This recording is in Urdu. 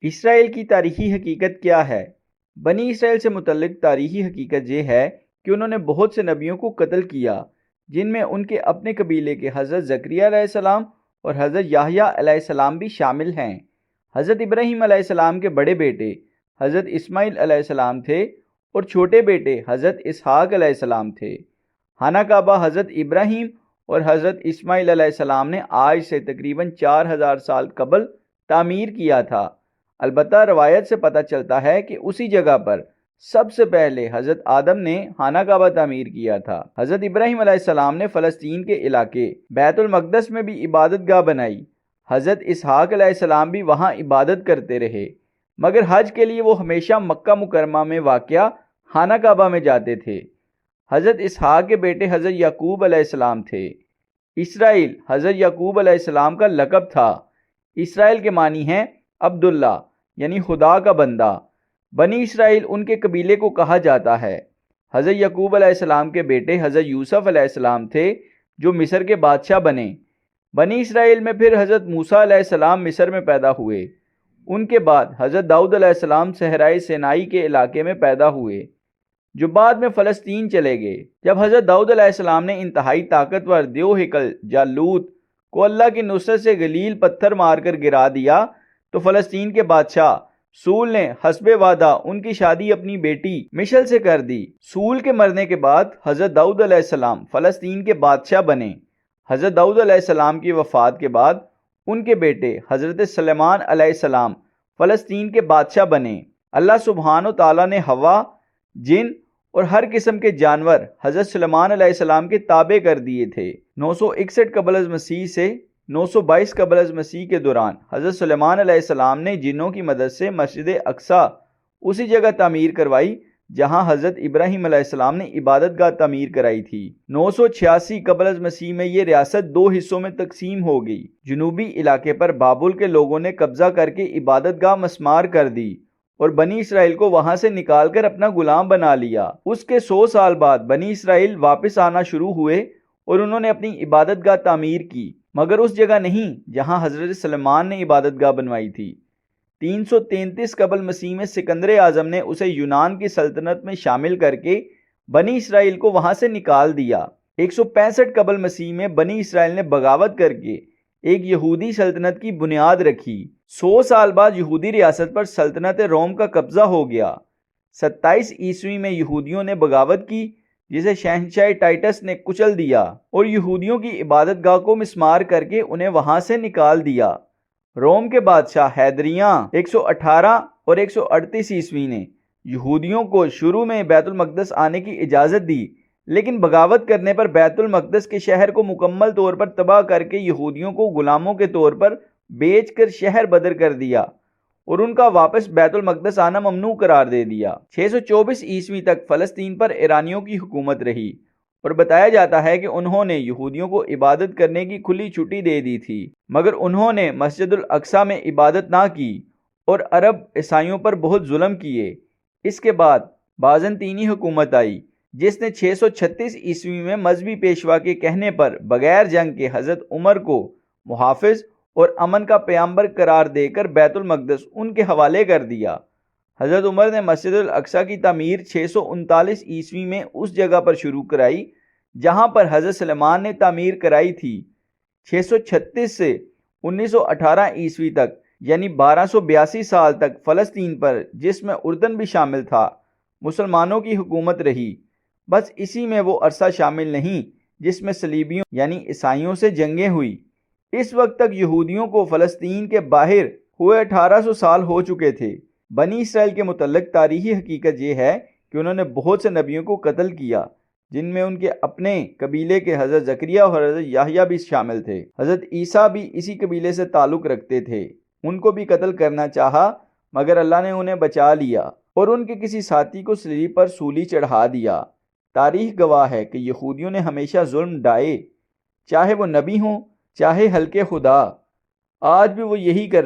اسرائیل کی تاریخی حقیقت کیا ہے؟ بنی اسرائیل سے متعلق تاریخی حقیقت یہ ہے کہ انہوں نے بہت سے نبیوں کو قتل کیا، جن میں ان کے اپنے قبیلے کے حضرت زکریا علیہ السلام اور حضرت یحییٰ علیہ السلام بھی شامل ہیں۔ حضرت ابراہیم علیہ السلام کے بڑے بیٹے حضرت اسماعیل علیہ السلام تھے اور چھوٹے بیٹے حضرت اسحاق علیہ السلام تھے۔ خانہ کعبہ حضرت ابراہیم اور حضرت اسماعیل علیہ السلام نے آج سے تقریباً 4000 سال قبل تعمیر کیا تھا۔ البتہ روایت سے پتہ چلتا ہے کہ اسی جگہ پر سب سے پہلے حضرت آدم نے خانہ کعبہ تعمیر کیا تھا۔ حضرت ابراہیم علیہ السلام نے فلسطین کے علاقے بیت المقدس میں بھی عبادت گاہ بنائی۔ حضرت اسحاق علیہ السلام بھی وہاں عبادت کرتے رہے، مگر حج کے لیے وہ ہمیشہ مکہ مکرمہ میں واقع خانہ کعبہ میں جاتے تھے۔ حضرت اسحاق کے بیٹے حضرت یعقوب علیہ السلام تھے۔ اسرائیل حضرت یعقوب علیہ السلام کا لقب تھا۔ اسرائیل کے معنی ہیں عبداللہ، یعنی خدا کا بندہ۔ بنی اسرائیل ان کے قبیلے کو کہا جاتا ہے۔ حضرت یعقوب علیہ السلام کے بیٹے حضرت یوسف علیہ السلام تھے جو مصر کے بادشاہ بنے۔ بنی اسرائیل میں پھر حضرت موسیٰ علیہ السلام مصر میں پیدا ہوئے۔ ان کے بعد حضرت داؤد علیہ السلام صحرائے سینائی کے علاقے میں پیدا ہوئے، جو بعد میں فلسطین چلے گئے۔ جب حضرت داؤد علیہ السلام نے انتہائی طاقتور دیو ہیکل جالوت کو اللہ کی نصرت سے گلیل پتھر مار کر گرا دیا تو فلسطین کے بادشاہ سول نے حسب وعدہ ان کی شادی اپنی بیٹی مشل سے کر دی۔ سول کے مرنے کے بعد حضرت داؤد علیہ السلام فلسطین کے بادشاہ بنے۔ حضرت داؤد علیہ السلام کی وفات کے بعد ان کے بیٹے حضرت سلیمان علیہ السلام فلسطین کے بادشاہ بنے۔ اللہ سبحانہ و تعالیٰ نے ہوا، جن اور ہر قسم کے جانور حضرت سلیمان علیہ السلام کے تابع کر دیے تھے۔ 961 قبل از مسیح سے 922 قبل از مسیح کے دوران حضرت سلیمان علیہ السلام نے جنوں کی مدد سے مسجد اقصیٰ اسی جگہ تعمیر کروائی جہاں حضرت ابراہیم علیہ السلام نے عبادت گاہ تعمیر کرائی تھی۔ 986 قبل از مسیح میں یہ ریاست 2 حصوں میں تقسیم ہو گئی۔ جنوبی علاقے پر بابل کے لوگوں نے قبضہ کر کے عبادت گاہ مسمار کر دی اور بنی اسرائیل کو وہاں سے نکال کر اپنا غلام بنا لیا۔ اس کے 100 سال بعد بنی اسرائیل واپس آنا شروع ہوئے اور انہوں نے اپنی عبادت گاہ تعمیر کی، مگر اس جگہ نہیں جہاں حضرت سلیمان نے عبادت گاہ بنوائی تھی۔ 333 قبل مسیح میں سکندر اعظم نے اسے یونان کی سلطنت میں شامل کر کے بنی اسرائیل کو وہاں سے نکال دیا۔ 165 قبل مسیح میں بنی اسرائیل نے بغاوت کر کے ایک یہودی سلطنت کی بنیاد رکھی۔ 100 سال بعد یہودی ریاست پر سلطنت روم کا قبضہ ہو گیا۔ 27 عیسوی میں یہودیوں نے بغاوت کی جسے شہنشاہ ٹائٹس نے کچل دیا اور یہودیوں کی عبادت گاہ کو مسمار کر کے انہیں وہاں سے نکال دیا۔ روم کے بادشاہ حیدریاں 118 اور 138 عیسوی نے یہودیوں کو شروع میں بیت المقدس آنے کی اجازت دی، لیکن بغاوت کرنے پر بیت المقدس کے شہر کو مکمل طور پر تباہ کر کے یہودیوں کو غلاموں کے طور پر بیچ کر شہر بدر کر دیا اور ان کا واپس بیت المقدس آنا ممنوع قرار دے دیا۔ 624 عیسوی تک فلسطین پر ایرانیوں کی حکومت رہی اور بتایا جاتا ہے کہ انہوں نے یہودیوں کو عبادت کرنے کی کھلی چھٹی دے دی تھی، مگر انہوں نے مسجد الاقصیٰ میں عبادت نہ کی اور عرب عیسائیوں پر بہت ظلم کیے۔ اس کے بعد بازنطینی حکومت آئی جس نے 636 عیسوی میں مذہبی پیشوا کے کہنے پر بغیر جنگ کے حضرت عمر کو محافظ اور امن کا پیامبر قرار دے کر بیت المقدس ان کے حوالے کر دیا۔ حضرت عمر نے مسجد الاقصیٰ کی تعمیر 639 عیسوی میں اس جگہ پر شروع کرائی جہاں پر حضرت سلیمان نے تعمیر کرائی تھی۔ 636 سے 1918 عیسوی تک یعنی 1282 سال تک فلسطین پر، جس میں اردن بھی شامل تھا، مسلمانوں کی حکومت رہی۔ بس اسی میں وہ عرصہ شامل نہیں جس میں صلیبیوں یعنی عیسائیوں سے جنگیں ہوئی۔ اس وقت تک یہودیوں کو فلسطین کے باہر ہوئے 1800 سال ہو چکے تھے۔ بنی اسرائیل کے متعلق تاریخی حقیقت یہ ہے کہ انہوں نے بہت سے نبیوں کو قتل کیا، جن میں ان کے اپنے قبیلے کے حضرت زکریا اور حضرت یحییٰ بھی شامل تھے۔ حضرت عیسیٰ بھی اسی قبیلے سے تعلق رکھتے تھے، ان کو بھی قتل کرنا چاہا مگر اللہ نے انہیں بچا لیا اور ان کے کسی ساتھی کو صلیب پر سولی چڑھا دیا۔ تاریخ گواہ ہے کہ یہودیوں نے ہمیشہ ظلم ڈھائے، چاہے وہ نبی ہوں چاہے ہلکے خدا، آج بھی وہ یہی کر